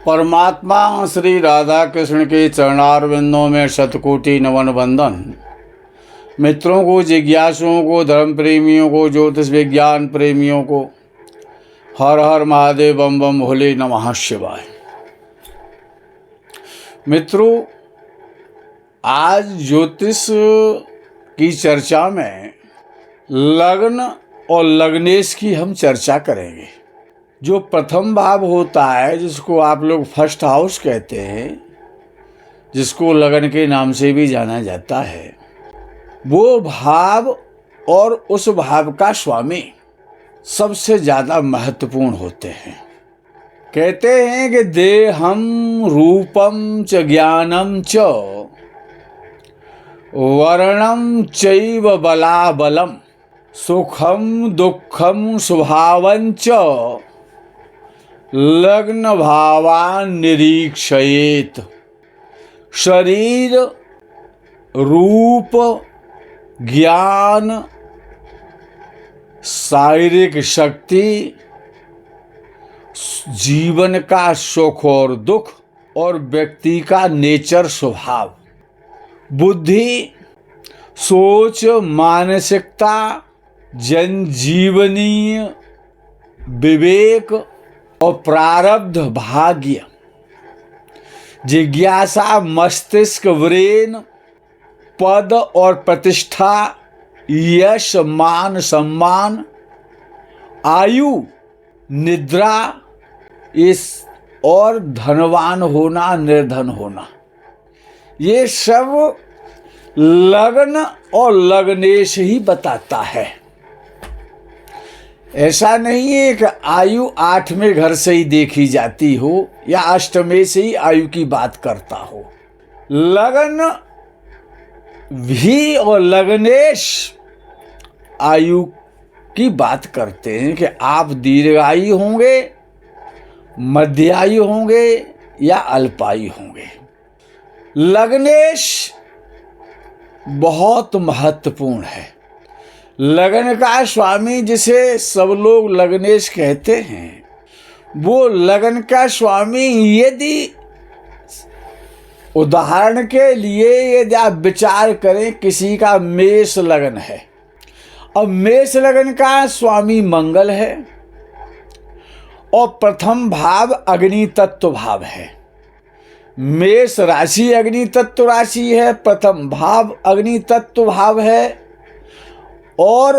परमात्मा श्री राधा कृष्ण के चरणारविंदों में शतकोटि नमन बंदन। मित्रों को, जिज्ञासुओं को, धर्म प्रेमियों को, ज्योतिष विज्ञान प्रेमियों को हर हर महादेव बम बम भोले नमः शिवाय। मित्रों, आज ज्योतिष की चर्चा में लग्न और लग्नेश की हम चर्चा करेंगे। जो प्रथम भाव होता है, जिसको आप लोग फर्स्ट हाउस कहते हैं, जिसको लगन के नाम से भी जाना जाता है, वो भाव और उस भाव का स्वामी सबसे ज़्यादा महत्वपूर्ण होते हैं। कहते हैं कि देहम रूपम च ज्ञानम च वर्णम चैव बलाबलम सुखम दुखम स्वभावंच लग्न भावान निरीक्षयेत। शरीर, रूप, ज्ञान, शारीरिक शक्ति, जीवन का सुख और दुख और व्यक्ति का नेचर स्वभाव, बुद्धि, सोच, मानसिकता, जनजीवनीय विवेक और प्रारब्ध भाग्य, जिज्ञासा, मस्तिष्क, ब्रेन, पद और प्रतिष्ठा, यश, मान, सम्मान, आयु, निद्रा, इस और धनवान होना, निर्धन होना, ये सब लग्न और लग्नेश ही बताता है। ऐसा नहीं है कि आयु 8वें घर से ही देखी जाती हो या अष्टमें से ही आयु की बात करता हो। लगन भी और लग्नेश आयु की बात करते हैं कि आप दीर्घायु होंगे, मध्यायु होंगे या अल्पायु होंगे। लग्नेश बहुत महत्वपूर्ण है। लगन का स्वामी, जिसे सब लोग लग्नेश कहते हैं, वो लगन का स्वामी, यदि उदाहरण के लिए यदि आप विचार करें, किसी का मेष लगन है और मेष लगन का स्वामी मंगल है और प्रथम भाव अग्नि तत्व भाव है। मेष राशि अग्नि तत्व राशि है, प्रथम भाव अग्नि तत्व भाव है। और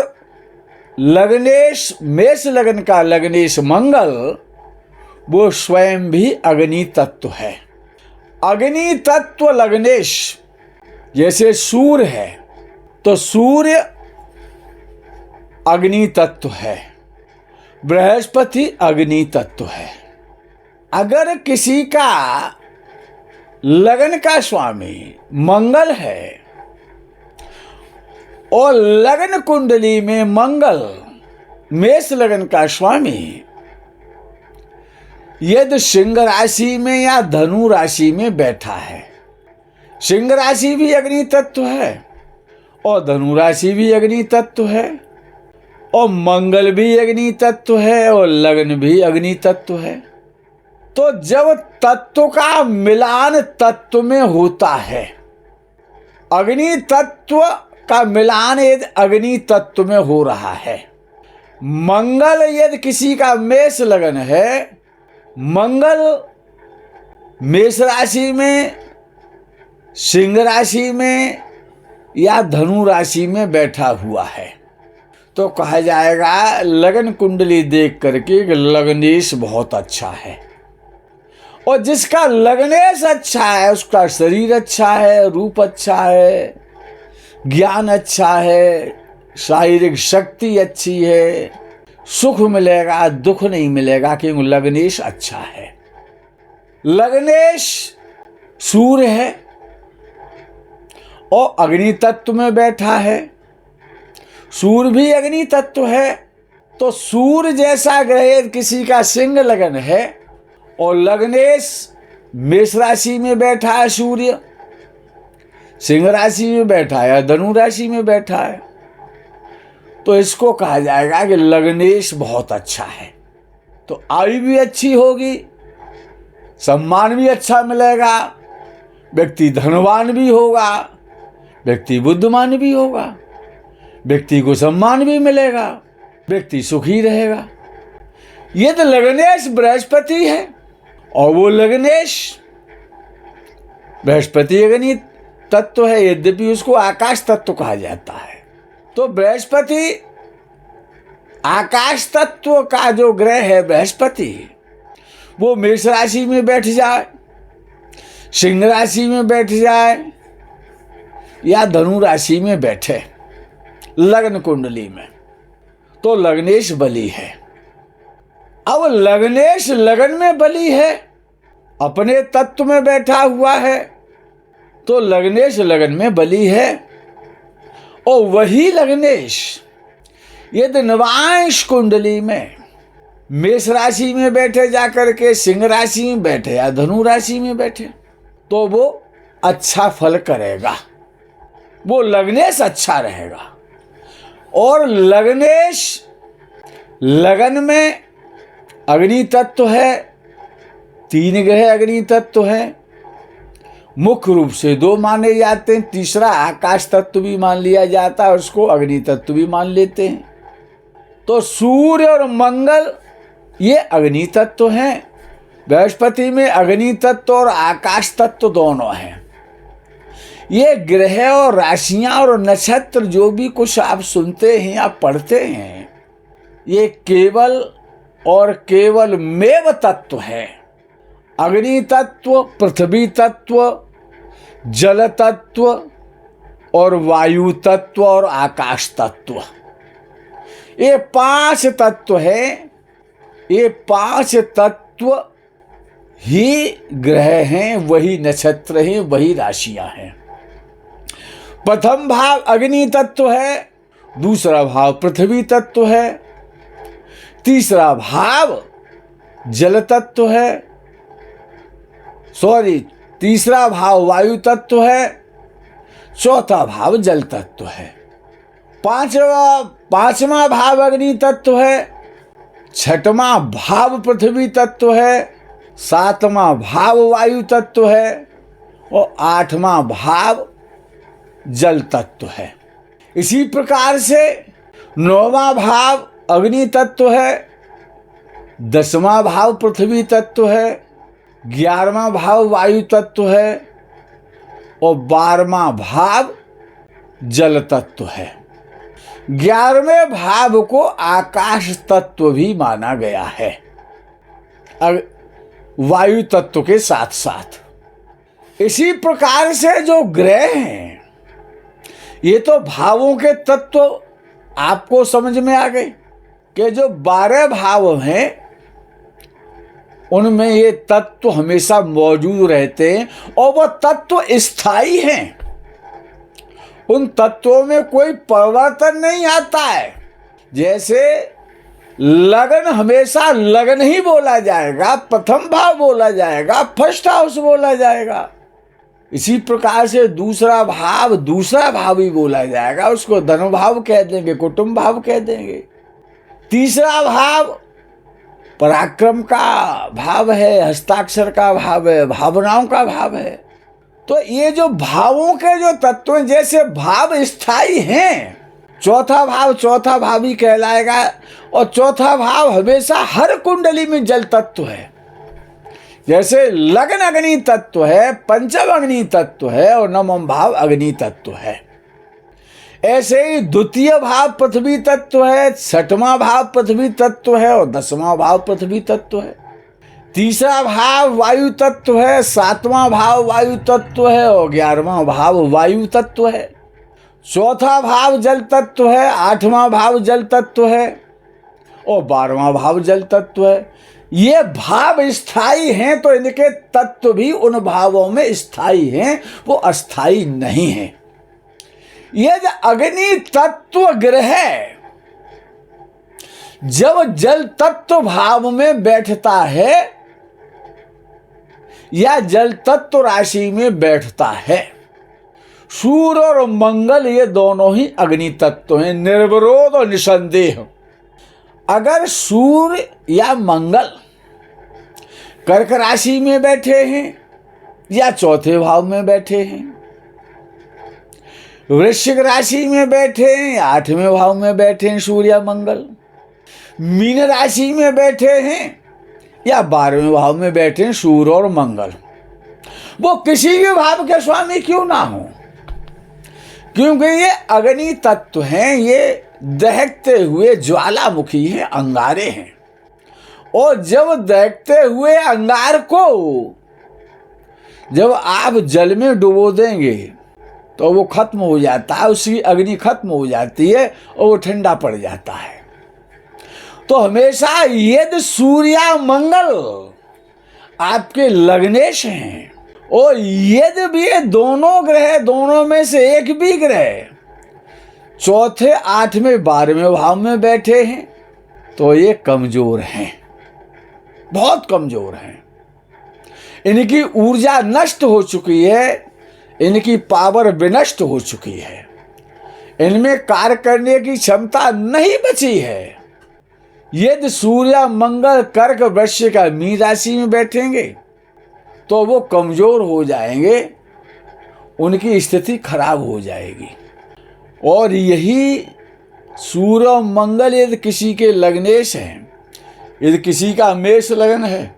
लग्नेश, मेष लगन का लग्नेश मंगल, वो स्वयं भी अग्नि तत्व है। अग्नि तत्व लग्नेश, जैसे सूर्य है तो सूर्य अग्नि तत्व है, बृहस्पति अग्नि तत्व है। अगर किसी का लगन का स्वामी मंगल है और लगन कुंडली में मंगल मेष लगन का स्वामी यदि सिंह राशि में या धनु राशि में बैठा है, सिंह राशि भी अग्नि तत्व है और धनु राशि भी अग्नि तत्व है और मंगल भी अग्नि तत्व है और लगन भी अग्नि तत्व है, तो जब तत्व का मिलान तत्व में होता है, अग्नि तत्व का मिलान यदि अग्नि तत्व में हो रहा है, मंगल यदि किसी का मेष लगन है, मंगल मेष राशि में, सिंह राशि में या धनु राशि में बैठा हुआ है, तो कहा जाएगा लगन कुंडली देख करके कि लग्नेश बहुत अच्छा है। और जिसका लग्नेश अच्छा है, उसका शरीर अच्छा है, रूप अच्छा है, ज्ञान अच्छा है, शारीरिक शक्ति अच्छी है, सुख मिलेगा, दुख नहीं मिलेगा, क्योंकि लग्नेश अच्छा है। लग्नेश सूर्य है और अग्नि तत्व में बैठा है, सूर्य भी अग्नि तत्व है, तो सूर्य जैसा ग्रह किसी का सिंह लगन है और लग्नेश मेष राशि में बैठा है, सूर्य सिंह राशि में बैठा है या धनु राशि में बैठा है, तो इसको कहा जाएगा कि लग्नेश बहुत अच्छा है। तो आयु भी अच्छी होगी, सम्मान भी अच्छा मिलेगा, व्यक्ति धनवान भी होगा, व्यक्ति बुद्धिमान भी होगा, व्यक्ति को सम्मान भी मिलेगा, व्यक्ति सुखी रहेगा। ये तो लग्नेश बृहस्पति है, और वो लग्नेश बृहस्पति अग्नि तत्व है, यद्यपि उसको आकाश तत्व कहा जाता है। तो बृहस्पति आकाश तत्व का जो ग्रह है बृहस्पति, वो मेष राशि में बैठ जाए, सिंह राशि में बैठ जाए या धनु राशि में बैठे लग्न कुंडली में, तो लग्नेश बली है। अब लग्नेश लगन में बली है, अपने तत्व में बैठा हुआ है, तो लग्नेश लगन में बली है। और वही लग्नेश यदि नवांश कुंडली में मेष राशि में बैठे जाकर के सिंह राशि में बैठे या धनु राशि में बैठे, तो वो अच्छा फल करेगा, वो लग्नेश अच्छा रहेगा। और लग्नेश लगन में अग्नि तत्व है, 3 ग्रह अग्नि तत्व है, मुख्य रूप से 2 माने जाते हैं, तीसरा आकाश तत्व भी मान लिया जाता है, उसको अग्नि तत्व भी मान लेते हैं। तो सूर्य और मंगल ये अग्नि तत्व हैं। बृहस्पति में अग्नि तत्व और आकाश तत्व दोनों हैं। ये ग्रह और राशियां और नक्षत्र जो भी कुछ आप सुनते हैं या पढ़ते हैं, ये केवल और केवल मेव तत्व है। अग्नि तत्व, पृथ्वी तत्व, जल तत्व और वायु तत्व और आकाश तत्व, ये 5 तत्व है। ये 5 तत्व ही ग्रह हैं, वही नक्षत्र हैं, वही राशियां हैं। प्रथम भाव अग्नि तत्व है, दूसरा भाव पृथ्वी तत्व है, तीसरा भाव जल तत्व है, तीसरा भाव वायु तत्व है, चौथा भाव जल तत्व है, पांचवा भाव अग्नि तत्व है, छठवां भाव पृथ्वी तत्व है, 7वां भाव वायु तत्व है और 8वां भाव जल तत्व है। इसी प्रकार से 9वां भाव अग्नि तत्व है, 10वां भाव पृथ्वी तत्व है, 11वां भाव वायु तत्व है और 12वां भाव जल तत्व है। 11वें भाव को आकाश तत्व भी माना गया है वायु तत्व के साथ साथ। इसी प्रकार से जो ग्रह हैं, ये तो भावों के तत्व आपको समझ में आ गए कि जो 12 भाव हैं उनमें ये तत्व हमेशा मौजूद रहते हैं और वह तत्व स्थायी हैं। उन तत्वों में कोई परिवर्तन नहीं आता है। जैसे लगन हमेशा लगन ही बोला जाएगा, प्रथम भाव बोला जाएगा, फर्स्ट हाउस बोला जाएगा। इसी प्रकार से दूसरा भाव ही बोला जाएगा, उसको धन भाव कह देंगे, कुटुंब भाव कह देंगे। तीसरा भाव पराक्रम का भाव है, हस्ताक्षर का भाव है, भावनाओं का भाव है। तो ये जो भावों के जो तत्व हैं, जैसे भाव स्थायी हैं, चौथा भाव ही कहलाएगा और चौथा भाव हमेशा हर कुंडली में जल तत्व है। जैसे लगन अग्नि तत्व है, पंचम अग्नि तत्व है और नवम भाव अग्नि तत्व है। ऐसे ही द्वितीय भाव पृथ्वी तत्व है, 6वां भाव पृथ्वी तत्व है और 10वां भाव पृथ्वी तत्व है। तीसरा भाव वायु तत्व है, 7वां भाव वायु तत्व है और 11वां भाव वायु तत्व है। चौथा भाव जल तत्व है, 8वां भाव जल तत्व है और 12वां भाव जल तत्व है। ये भाव स्थायी हैं तो इनके तत्व भी उन भावों में स्थायी हैं, वो अस्थायी नहीं हैं। ये जो अग्नि तत्व ग्रह जब जल तत्व भाव में बैठता है या जल तत्व राशि में बैठता है, सूर्य और मंगल ये दोनों ही अग्नि तत्व हैं, निर्विरोध और निसंदेह। अगर सूर्य या मंगल कर्क राशि में बैठे हैं या चौथे भाव में बैठे हैं, वृश्चिक राशि में बैठे हैं या 8वें भाव में बैठे हैं सूर्य मंगल, मीन राशि में बैठे हैं या 12वें भाव में बैठे हैं सूर्य और मंगल, वो किसी भी भाव के स्वामी क्यों ना हो, क्योंकि ये अग्नि तत्व हैं, ये दहकते हुए ज्वालामुखी हैं, अंगारे हैं। और जब दहकते हुए अंगार को जब आप जल में डुबो देंगे तो वो खत्म हो जाता है, उसकी अग्नि खत्म हो जाती है और वो ठंडा पड़ जाता है। तो हमेशा यदि सूर्य मंगल आपके लग्नेश हैं और यदि भी ये दोनों ग्रह, दोनों में से एक भी ग्रह चौथे, 8वें, 12वें भाव में बैठे हैं तो ये कमजोर हैं, बहुत कमजोर हैं। इनकी ऊर्जा नष्ट हो चुकी है, इनकी पावर विनष्ट हो चुकी है, इनमें कार्य करने की क्षमता नहीं बची है। यदि सूर्य मंगल कर्क वृश्चिक का मीन राशि में बैठेंगे तो वो कमजोर हो जाएंगे, उनकी स्थिति खराब हो जाएगी। और यही सूर्य मंगल यदि किसी के लग्नेश हैं, यदि किसी का मेष लगन है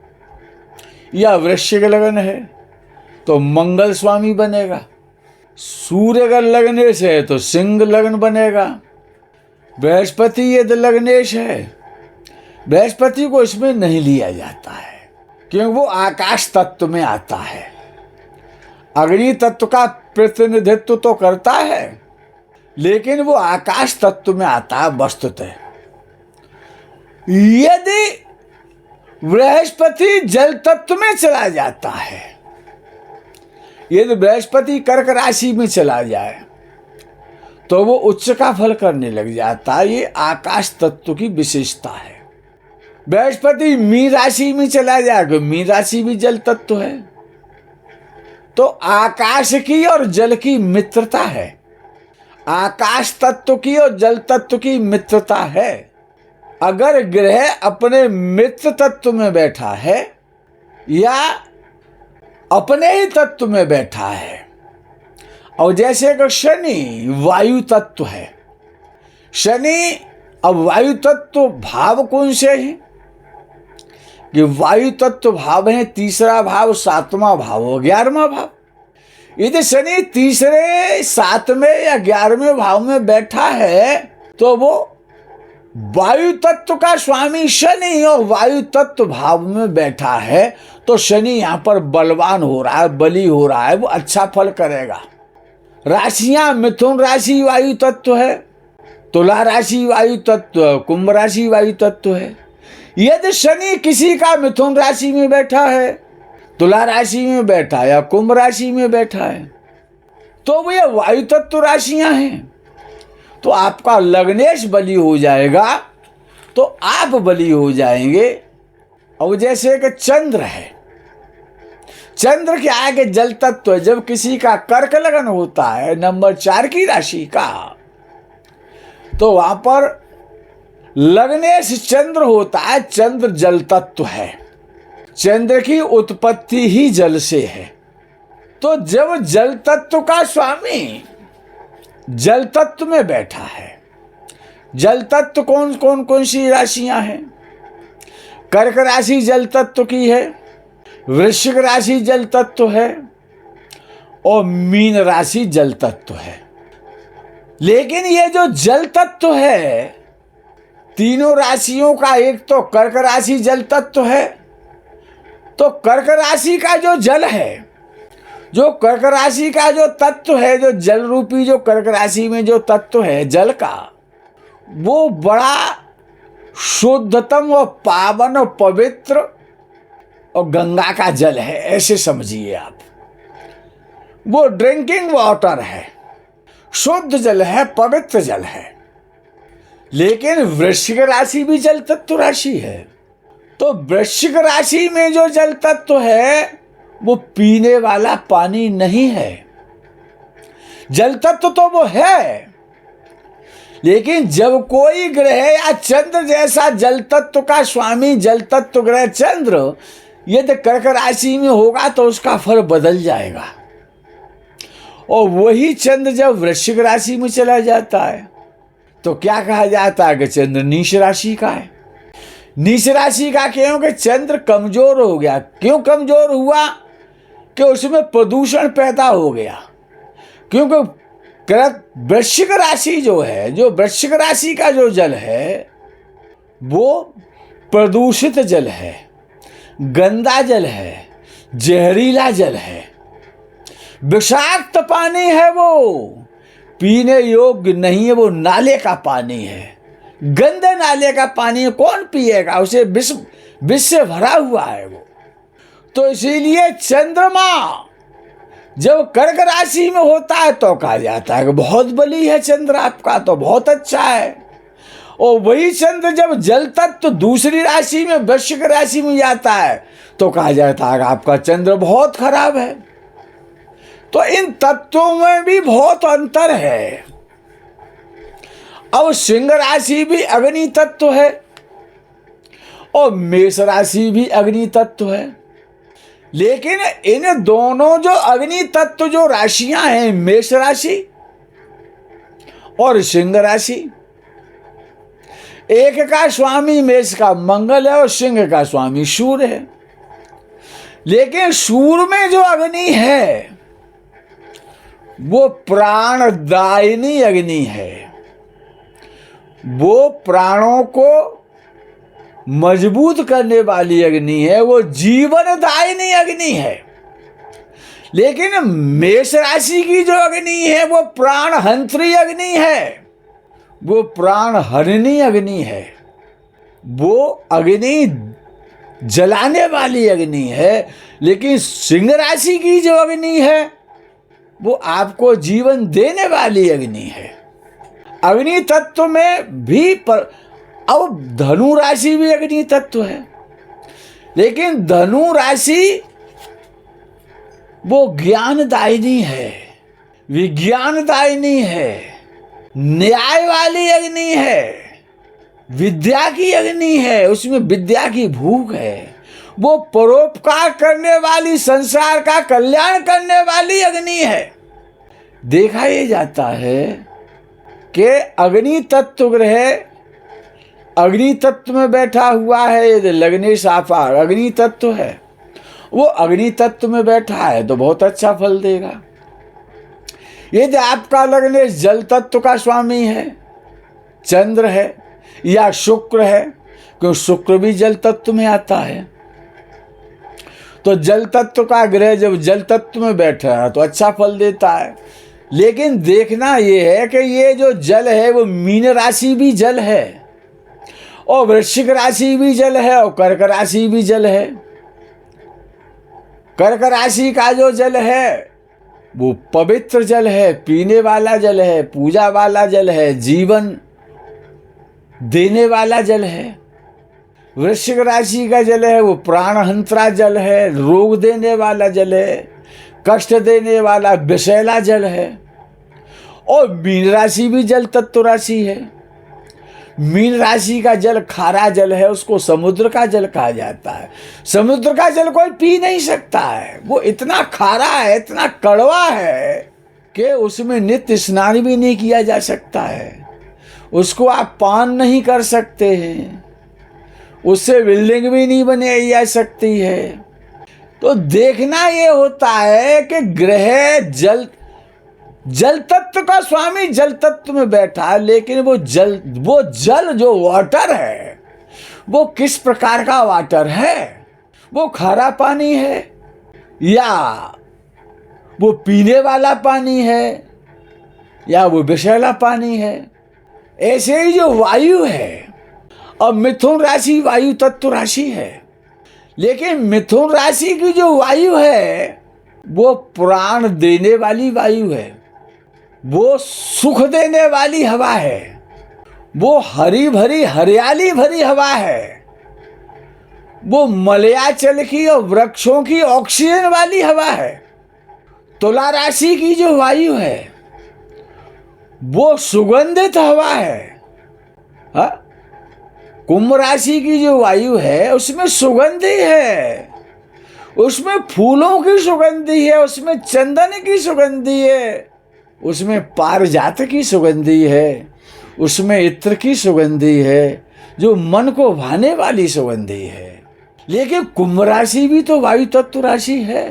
या वृश्चिक लगन है तो मंगल स्वामी बनेगा, सूर्य का लगनेश है तो सिंह लगन बनेगा, बृहस्पति यदि लगनेश है, बृहस्पति को इसमें नहीं लिया जाता है क्योंकि वो आकाश तत्व में आता है, अग्नि तत्व का प्रतिनिधित्व तो करता है लेकिन वो आकाश तत्व में आता है वस्तुतः। यदि बृहस्पति जल तत्व में चला जाता है, यदि बृहस्पति कर्क राशि में चला जाए तो वो उच्च का फल करने लग जाता है। ये आकाश तत्व की विशेषता है। बृहस्पति मीन राशि में चला जाएगा, मीन राशि भी जल तत्व है, तो आकाश की और जल की मित्रता है, आकाश तत्व की और जल तत्व की मित्रता है। अगर ग्रह अपने मित्र तत्व में बैठा है या अपने ही तत्व में बैठा है, और जैसे कि शनि वायु तत्व है, शनि अब वायु तत्व भाव कौन से है कि वायु तत्व भाव है 3रा भाव, 7वां भाव और 11वां भाव। यदि शनि 3रे, 7वें या 11वें भाव में बैठा है तो वो वायु तत्व का स्वामी शनि और वायु तत्व भाव में बैठा है, तो शनि यहाँ पर बलवान हो रहा है, बली हो रहा है, वो अच्छा फल करेगा। राशियां मिथुन राशि वायु तत्व है, तुला राशि वायु तत्व, कुंभ राशि वायु तत्व है। यदि शनि किसी का मिथुन राशि में बैठा है, तुला राशि में बैठा है या कुंभ राशि में बैठा है तो वो ये वायु तत्व राशियां हैं, तो आपका लग्नेश बली हो जाएगा, तो आप बली हो जाएंगे। और जैसे कि चंद्र है, चंद्र क्या है कि जल तत्व है। जब किसी का कर्क लगन होता है नंबर 4 की राशि का, तो वहां पर लग्नेश चंद्र होता है, चंद्र जल तत्व है, चंद्र की उत्पत्ति ही जल से है। तो जब जल तत्व का स्वामी जल तत्व में बैठा है, जल तत्व कौन सी राशियां हैं? कर्क राशि जल तत्व की है, वृश्चिक राशि जल तत्व है और मीन राशि जल तत्व है। लेकिन ये जो जल तत्व है, तीनों राशियों का एक तो कर्क राशि जल तत्व है, तो कर्क राशि का जो जल है, जो कर्क राशि का जो तत्व है, जो जल रूपी जो कर्क राशि में जो तत्व है जल का, वो बड़ा शुद्धतम और पावन और पवित्र और गंगा का जल है, ऐसे समझिए आप। वो ड्रिंकिंग वाटर है, शुद्ध जल है, पवित्र जल है। लेकिन वृश्चिक राशि भी जल तत्व राशि है, तो वृश्चिक राशि में जो जल तत्व है वो पीने वाला पानी नहीं है। जल तत्व तो वो है, लेकिन जब कोई ग्रह या चंद्र जैसा जल तत्व का स्वामी, जल तत्व ग्रह चंद्र यदि कर्क राशि में होगा तो उसका फल बदल जाएगा। और वही चंद्र जब वृश्चिक राशि में चला जाता है तो क्या कहा जाता है कि चंद्र नीच राशि का है। नीच राशि का क्योंकि चंद्र कमजोर हो गया। क्यों कमजोर हुआ? कि उसमें प्रदूषण पैदा हो गया। क्योंकि वृश्चिक राशि जो है, जो वृश्चिक राशि का जो जल है वो प्रदूषित जल है, गंदा जल है, जहरीला जल है, विषाक्त पानी है, वो पीने योग्य नहीं है, वो नाले का पानी है, गंदे नाले का पानी कौन पिएगा? उसे विष से भरा हुआ है वो। तो इसीलिए चंद्रमा जब कर्क राशि में होता है तो कहा जाता है कि बहुत बली है चंद्र आपका, तो बहुत अच्छा है। और वही चंद्र जब जल तत्व दूसरी राशि में वृश्चिक राशि में जाता है तो कहा जाता है कि आपका चंद्र बहुत खराब है। तो इन तत्वों में भी बहुत अंतर है। अब सिंह राशि भी अग्नि तत्व है और मेष राशि भी अग्नि तत्व है। लेकिन इन दोनों जो अग्नि तत्व जो राशियां हैं, मेष राशि और सिंह राशि, एक का स्वामी मेष का मंगल है और सिंह का स्वामी सूर्य है। लेकिन सूर्य में जो अग्नि है वो प्राणदायिनी अग्नि है। वो प्राणों को मजबूत करने वाली अग्नि है, वो जीवनदायिनी अग्नि है। लेकिन मेष राशि की जो अग्नि है वो प्राणहंत्री अग्नि है, वो प्राणहरिणी अग्नि है। वो अग्नि जलाने वाली अग्नि है। लेकिन सिंह राशि की जो अग्नि है वो आपको जीवन देने वाली अग्नि है। अग्नि तत्व में भी अब धनु राशि भी अग्नि तत्व है। लेकिन धनु राशि वो ज्ञानदायिनी है, विज्ञानदायिनी है, न्याय वाली अग्नि है, विद्या की अग्नि है, उसमें विद्या की भूख है। वो परोपकार करने वाली, संसार का कल्याण करने वाली अग्नि है। देखा ये जाता है कि अग्नि तत्व ग्रह अग्नि तत्व में बैठा हुआ है। यदि लग्नेश आपार अग्नि तत्व है, वो अग्नि तत्व में बैठा है तो बहुत अच्छा फल देगा। यदि आपका लग्नेश जल तत्व का स्वामी है, चंद्र है या शुक्र है, क्योंकि शुक्र भी जल तत्व में आता है, तो जल तत्व का ग्रह जब जल तत्व में बैठा है तो अच्छा फल देता है। लेकिन देखना यह है कि ये जो जल है वो मीन राशि भी जल है और वृश्चिक राशि भी जल है और कर्क राशि भी जल है। कर्क राशि का जो जल है वो पवित्र जल है, पीने वाला जल है, पूजा वाला जल है, जीवन देने वाला जल है। वृश्चिक राशि का जल है वो प्राणहंत्रा जल है, रोग देने वाला जल है, कष्ट देने वाला विषैला जल है। और मीन राशि भी जल तत्व राशि है। मीन राशि का जल खारा जल है, उसको समुद्र का जल कहा जाता है। समुद्र का जल कोई पी नहीं सकता है, वो इतना खारा है, इतना कड़वा है कि उसमें नित्य स्नान भी नहीं किया जा सकता है। उसको आप पान नहीं कर सकते हैं, उससे बिल्डिंग भी नहीं बनाई जा सकती है। तो देखना ये होता है कि ग्रह जल तत्व का स्वामी जल तत्व में बैठा है, लेकिन वो जल जो वाटर है वो किस प्रकार का वाटर है? वो खारा पानी है या वो पीने वाला पानी है या वो विषैला पानी है? ऐसे ही जो वायु है, और मिथुन राशि वायु तत्व राशि है, लेकिन मिथुन राशि की जो वायु है वो प्राण देने वाली वायु है, वो सुख देने वाली हवा है, वो हरी भरी हरियाली भरी हवा है, वो मलयाचल की और वृक्षों की ऑक्सीजन वाली हवा है। तुला राशि की जो वायु है वो सुगंधित हवा है। हाँ? कुंभ राशि की जो वायु है उसमें सुगंध ही है, उसमें फूलों की सुगंधी है, उसमें चंदन की सुगंधी है, उसमें पारिजात की सुगंधी है, उसमें इत्र की सुगंधी है, जो मन को भाने वाली सुगंधी है। लेकिन कुंभ राशि भी तो वायु तत्व राशि है।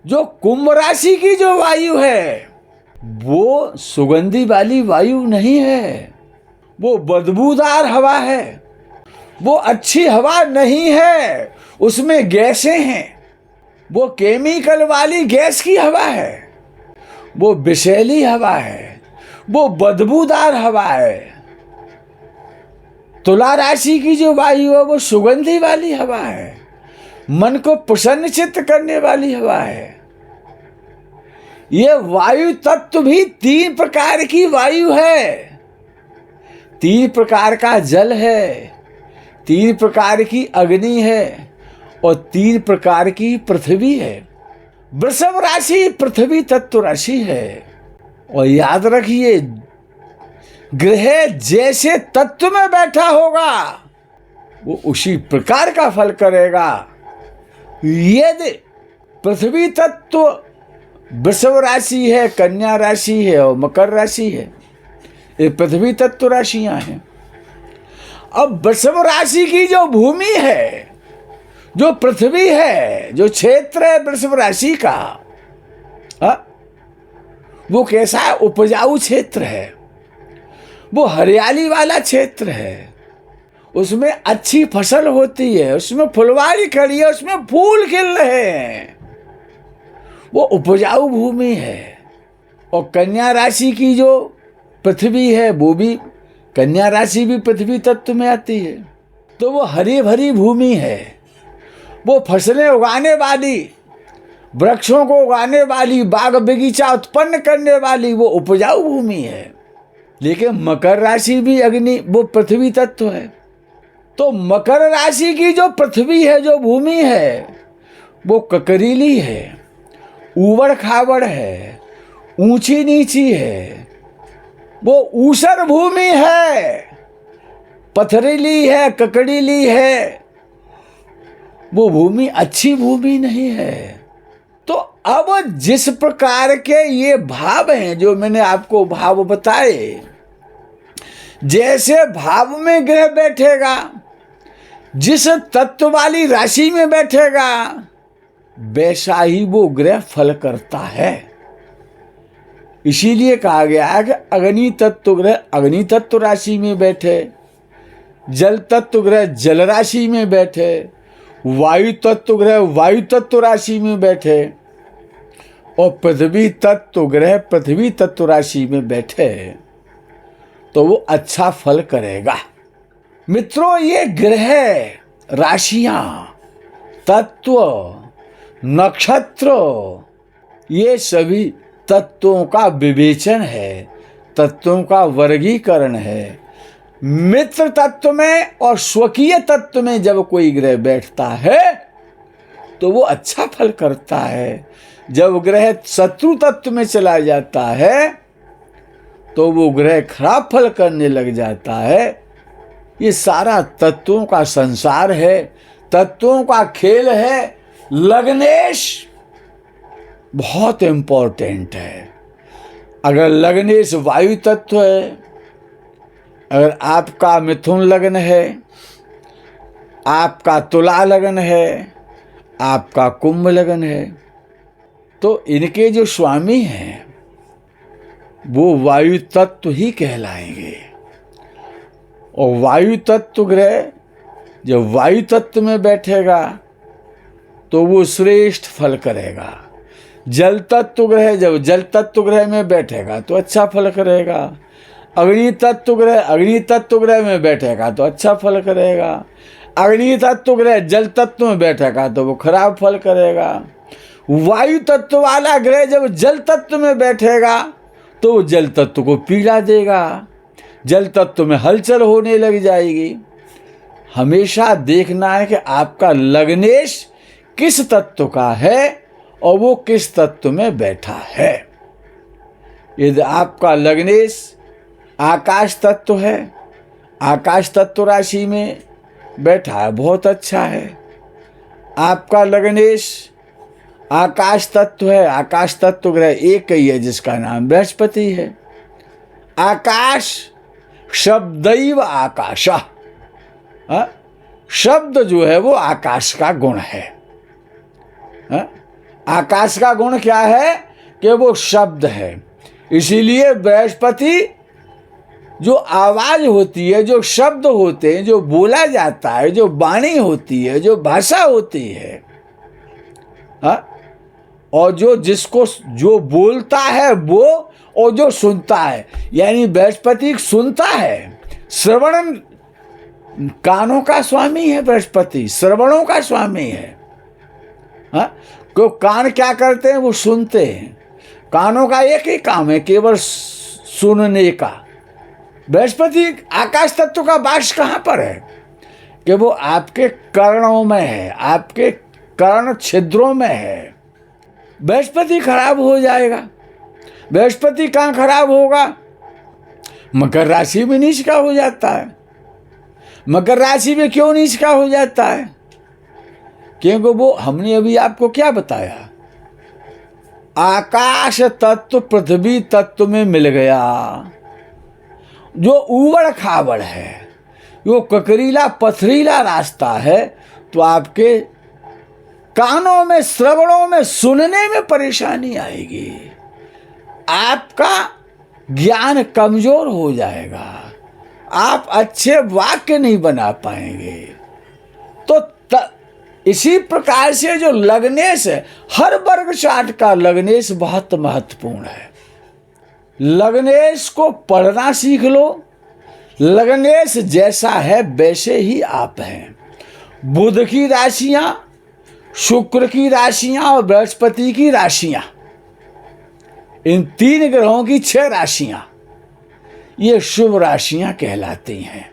जो कुंभ राशि की जो वायु है वो सुगंधी वाली वायु नहीं है, वो बदबूदार हवा है, वो अच्छी हवा नहीं है, उसमें गैसें हैं, वो केमिकल वाली गैस की हवा है, वो विषैली हवा है, वो बदबूदार हवा है। तुला राशि की जो वायु है वो सुगंधी वाली हवा है, मन को प्रसन्न चित्त करने वाली हवा है। ये वायु तत्व भी 3 प्रकार की वायु है। 3 प्रकार का जल है, 3 प्रकार की अग्नि है और 3 प्रकार की पृथ्वी है। वृषभ राशि पृथ्वी तत्व राशि है। और याद रखिए, ग्रह जैसे तत्व में बैठा होगा वो उसी प्रकार का फल करेगा। यदि पृथ्वी तत्व वृषभ राशि है, कन्या राशि है और मकर राशि है, ये पृथ्वी तत्व राशियां हैं। अब वृषभ राशि की जो भूमि है, जो पृथ्वी है, जो क्षेत्र है वृषभ राशि का, वो कैसा है? उपजाऊ क्षेत्र है, वो हरियाली वाला क्षेत्र है, उसमें अच्छी फसल होती है, उसमें फुलवारी खड़ी है, उसमें फूल खिल रहे हैं, वो उपजाऊ भूमि है। और कन्या राशि की जो पृथ्वी है, वो भी, कन्या राशि भी पृथ्वी तत्व में आती है, तो वो हरी भरी भूमि है, वो फसलें उगाने वाली, वृक्षों को उगाने वाली, बाग बगीचा उत्पन्न करने वाली वो उपजाऊ भूमि है। लेकिन मकर राशि भी अग्नि, वो पृथ्वी तत्व है। तो मकर राशि की जो पृथ्वी है, जो भूमि है, वो ककरीली है, ऊबड़ खाबड़ है, ऊंची नीची है, वो ऊसर भूमि है, पथरीली है, ककड़ीली है, वो भूमि अच्छी भूमि नहीं है। तो अब जिस प्रकार के ये भाव हैं, जो मैंने आपको भाव बताए, जैसे भाव में ग्रह बैठेगा, जिस तत्व वाली राशि में बैठेगा, वैसा ही वो ग्रह फल करता है। इसीलिए कहा गया है कि अग्नि तत्व ग्रह अग्नि तत्व राशि में बैठे, जल तत्व ग्रह जल राशि में बैठे, वायु तत्व ग्रह वायु तत्व राशि में बैठे और पृथ्वी तत्व ग्रह पृथ्वी तत्व राशि में बैठे, तो वो अच्छा फल करेगा। मित्रों, ये ग्रह, राशियां, तत्व, नक्षत्र, ये सभी तत्वों का विवेचन है, तत्वों का वर्गीकरण है। मित्र तत्व में और स्वकीय तत्व में जब कोई ग्रह बैठता है तो वो अच्छा फल करता है। जब ग्रह शत्रु तत्व में चला जाता है तो वो ग्रह खराब फल करने लग जाता है। ये सारा तत्वों का संसार है, तत्वों का खेल है। लग्नेश बहुत इंपॉर्टेंट है। अगर लग्नेश वायु तत्व है, अगर आपका मिथुन लग्न है, आपका तुला लग्न है, आपका कुंभ लग्न है, तो इनके जो स्वामी हैं वो वायु तत्व ही कहलाएंगे। और वायु तत्व ग्रह जब वायु तत्व में बैठेगा तो वो श्रेष्ठ फल करेगा। जल तत्व ग्रह जब जल तत्व ग्रह में बैठेगा तो अच्छा फल करेगा। अग्नि तत्व ग्रह में बैठेगा तो अच्छा फल करेगा। अग्नि तत्व ग्रह जल तत्व में बैठेगा तो वो खराब फल करेगा। वायु तत्व वाला ग्रह जब जल तत्व में बैठेगा तो वो जल तत्व को पीड़ा देगा, जल तत्व में हलचल होने लग जाएगी। हमेशा देखना है कि आपका लग्नेश किस तत्व का है और वो किस तत्व में बैठा है। यदि आपका लग्नेश आकाश तत्व है, आकाश तत्व राशि में बैठा है, बहुत अच्छा है। आपका लग्नेश आकाश तत्व है। आकाश तत्व ग्रह एक ही है जिसका नाम बृहस्पति है। आकाश शब्दैव आकाशः, शब्द जो है वो आकाश का गुण है। आकाश का गुण क्या है कि वो शब्द है। इसीलिए बृहस्पति जो आवाज होती है, जो शब्द होते हैं, जो बोला जाता है, जो वाणी होती है, जो भाषा होती है, और जिसको जो बोलता है वो, और जो सुनता है, यानी बृहस्पति सुनता है। श्रवण, कानों का स्वामी है बृहस्पति, श्रवणों का स्वामी है। क्यों? कान क्या करते हैं? वो सुनते हैं। कानों का एक ही काम है, केवल सुनने का। बृहस्पति आकाश तत्व का वास कहाँ पर है? कि वो आपके कर्णों में है, आपके कर्ण छिद्रों में है। बृहस्पति खराब हो जाएगा। बृहस्पति कहाँ खराब होगा? मकर राशि में नीच का हो जाता है। मकर राशि में क्यों नीच का हो जाता है? क्योंकि वो, हमने अभी आपको क्या बताया, आकाश तत्व पृथ्वी तत्व में मिल गया। जो ऊबड़ खाबड़ है, जो ककरीला पथरीला रास्ता है, तो आपके कानों में, श्रवणों में, सुनने में परेशानी आएगी। आपका ज्ञान कमजोर हो जाएगा। आप अच्छे वाक्य नहीं बना पाएंगे। तो इसी प्रकार से जो लग्नेश है, हर वर्ग चार्ट का लग्नेश बहुत महत्वपूर्ण है। लग्नेश को पढ़ना सीख लो। लग्नेश जैसा है वैसे ही आप हैं। बुध की राशियां, शुक्र की राशियां और बृहस्पति की राशियां, इन 3 ग्रहों की 6 राशियां, ये शुभ राशियां कहलाती हैं।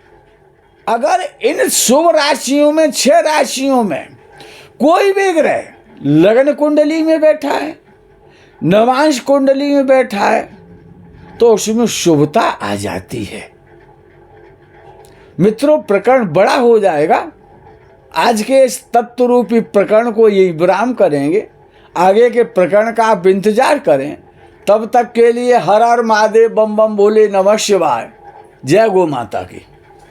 अगर इन शुभ राशियों में, 6 राशियों में कोई भी ग्रह लग्न कुंडली में बैठा है, नवांश कुंडली में बैठा है, तो उसमें शुभता आ जाती है। मित्रों, प्रकरण बड़ा हो जाएगा। आज के इस तत्व रूपी प्रकरण को यही विराम करेंगे। आगे के प्रकरण का आप इंतजार करें। तब तक के लिए हर हर महादेव, बम बम बोले, नमः शिवाय। जय गो माता की।